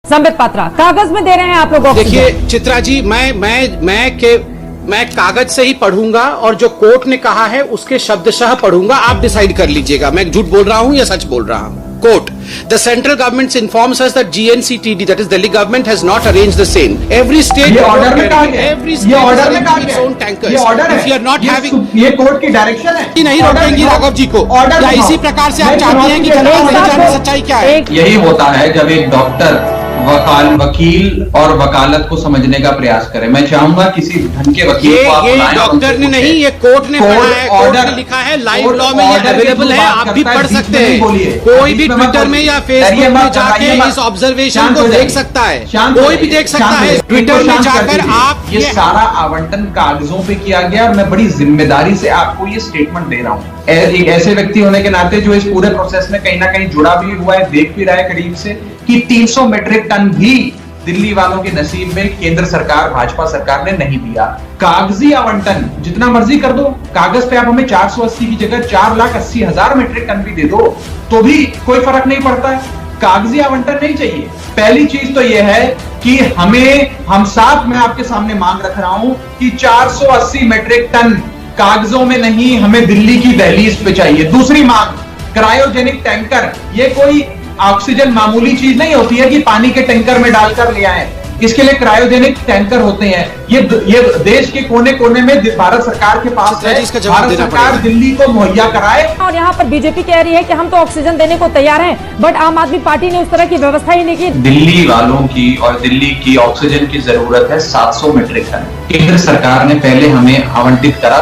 संबित पात्रा कागज में दे रहे हैं आप लोग ऑक्सीजन। देखिए चित्रा जी, मैं कागज से ही पढ़ूंगा और जो कोर्ट ने कहा है उसके शब्दशः पढ़ूंगा। आप डिसाइड कर लीजिएगा मैं झूठ बोल रहा हूं या सच बोल रहा हूं। Quote, the central government informs us that GNCTD, that is Delhi government, has not arranged the same. Every state, every state has its own tankers. If you are not having, ये कोर्ट की direction है, नहीं रोकेंगी राघव जी को। या इसी प्रकार से आप चाहती हैं कि जनता नहीं जाने सच्चाई क्या है? यही होता है जब एक डॉक्टर वकील और वकालत को समझने का प्रयास करे। मैं चाहूंगा किसी ढंग के वकील को आप बुलाएं। डॉक्टर ने नहीं, ये कोर्ट ने पढ़ा है, कोर्ट ने लिखा है, लाइव लॉ में ये अवेलेबल है, आप भी पढ़ सकते हैं। कोई भी ट्विटर में या फेसबुक में जाके इस ऑब्जर्वेशन को देख सकता है, कोई भी देख सकता है। ट्विटर में जाकर आप ये सारा आवंटन कागजों पे किया गया और मैं बड़ी जिम्मेदारी से आपको ये स्टेटमेंट दे रहा हूँ एक ऐसे व्यक्ति होने के नाते जो इस पूरे प्रोसेस में कहीं ना कहीं जुड़ा भी हुआ है, देख भी रहा है करीब से कि 300 मीट्रिक टन भी दिल्ली वालों के नसीब में केंद्र सरकार, भाजपा सरकार ने नहीं दिया। कागजी आवंटन जितना मर्जी कर दो, कागज पे आप हमें 480 की जगह 4,80,000 मीट्रिक टन भी दे दो तो भी कोई फर्क नहीं पड़ता है। कागजी आवंटन नहीं चाहिए। पहली चीज तो यह है कि हम साथ में आपके सामने मांग रख रहा हूं कि 480 मीट्रिक टन कागजों में नहीं, हमें दिल्ली की दहलीज पे चाहिए। दूसरी मांग, क्रायोजेनिक टैंकर। ये कोई ऑक्सीजन मामूली चीज नहीं होती है कि पानी के टैंकर में डालकर ले आए। इसके लिए क्रायोजेनिक टैंकर होते हैं। ये देश के कोने कोने में भारत सरकार के पास है। भारत सरकार दिल्ली को मुहैया कराए। और यहाँ पर बीजेपी कह रही है कि हम तो ऑक्सीजन देने को तैयार हैं, बट आम आदमी पार्टी ने उस तरह की व्यवस्था ही नहीं की। दिल्ली वालों की और दिल्ली की ऑक्सीजन की जरूरत है 700 मीट्रिक टन। केंद्र सरकार ने पहले हमें आवंटित करा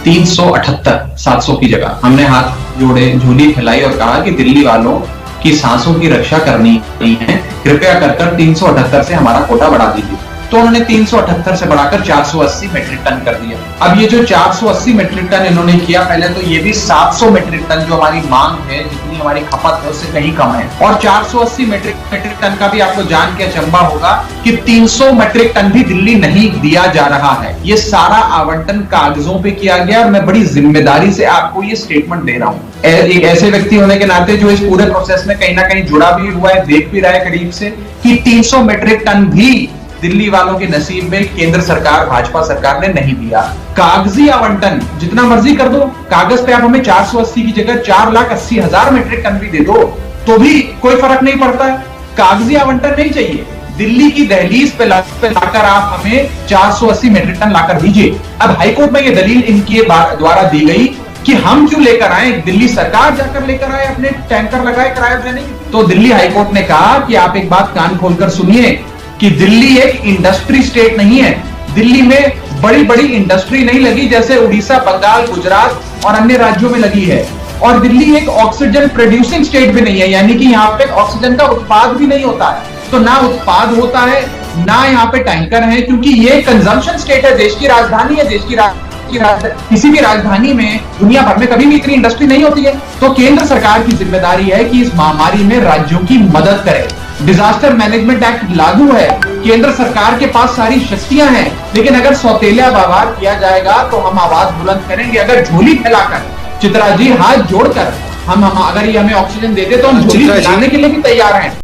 378, 700 की जगह। हमने हाथ जोड़े, झोली फैलाई और कहा कि दिल्ली वालों की सांसों की रक्षा करनी है, कृपया कर 378 से हमारा कोटा बढ़ा दीजिए। तो उन्होंने 378 से बढ़ाकर 480 मीट्रिक टन कर दिया। अब ये जो 480 मीट्रिक टन इन्होंने किया, पहले तो ये भी 700 मीट्रिक टन जो हमारी मांग है, जितनी हमारी खपत है उससे कहीं कम है। और 480 मीट्रिक टन का भी आपको जान के अचंभा होगा कि 300 मीट्रिक टन भी दिल्ली नहीं दिया जा रहा है। ये सारा आवंटन कागजों पे किया गया और मैं बड़ी जिम्मेदारी से आपको ये स्टेटमेंट दे रहा हूँ एक ऐसे व्यक्ति होने के नाते जो इस पूरे प्रोसेस में कहीं ना कहीं जुड़ा भी हुआ है, देख भी रहा है करीब से कि 300 मीट्रिक टन भी दिल्ली वालों के नसीब में केंद्र सरकार, भाजपा सरकार ने नहीं दिया। कागजी आवंटन जितना मर्जी कर दो, कागज पे आप हमें 480 की जगह 4,80,000 मीट्रिक टन भी दे दो तो भी कोई फर्क नहीं पड़ता है। कागजी आवंटन नहीं चाहिए। दिल्ली की दहलीज पे लाकर आप हमें 480 मीट्रिक टन लाकर दीजिए। अब हाईकोर्ट में ये दलील इनके द्वारा दी गई कि हम क्यों लेकर आए, दिल्ली सरकार जाकर लेकर आए, अपने टैंकर लगाए क्रायोजेनिक। तो दिल्ली हाईकोर्ट ने कहा कि आप एक बात कान खोलकर सुनिए कि दिल्ली एक इंडस्ट्री स्टेट नहीं है। दिल्ली में बड़ी बड़ी इंडस्ट्री नहीं लगी जैसे उड़ीसा, बंगाल, गुजरात और अन्य राज्यों में लगी है। और दिल्ली एक ऑक्सीजन प्रोड्यूसिंग स्टेट भी नहीं है, यानी कि यहाँ पे ऑक्सीजन का उत्पाद भी नहीं होता है। तो ना उत्पाद होता है, ना यहाँ पे टैंकर है, क्योंकि ये कंजम्पशन स्टेट है, देश की राजधानी है। किसी भी राजधानी में दुनिया भर में कभी भी इतनी इंडस्ट्री नहीं होती है। तो केंद्र सरकार की जिम्मेदारी है कि इस महामारी में राज्यों की मदद करे। डिजास्टर मैनेजमेंट एक्ट लागू है, केंद्र सरकार के पास सारी शक्तियां हैं, लेकिन अगर सौतेला व्यवहार किया जाएगा तो हम आवाज बुलंद करेंगे। अगर झोली फैलाकर, चित्रा जी हाथ जोड़कर हम अगर ये हमें ऑक्सीजन देते तो हम झोली फैलाने के लिए भी तैयार हैं।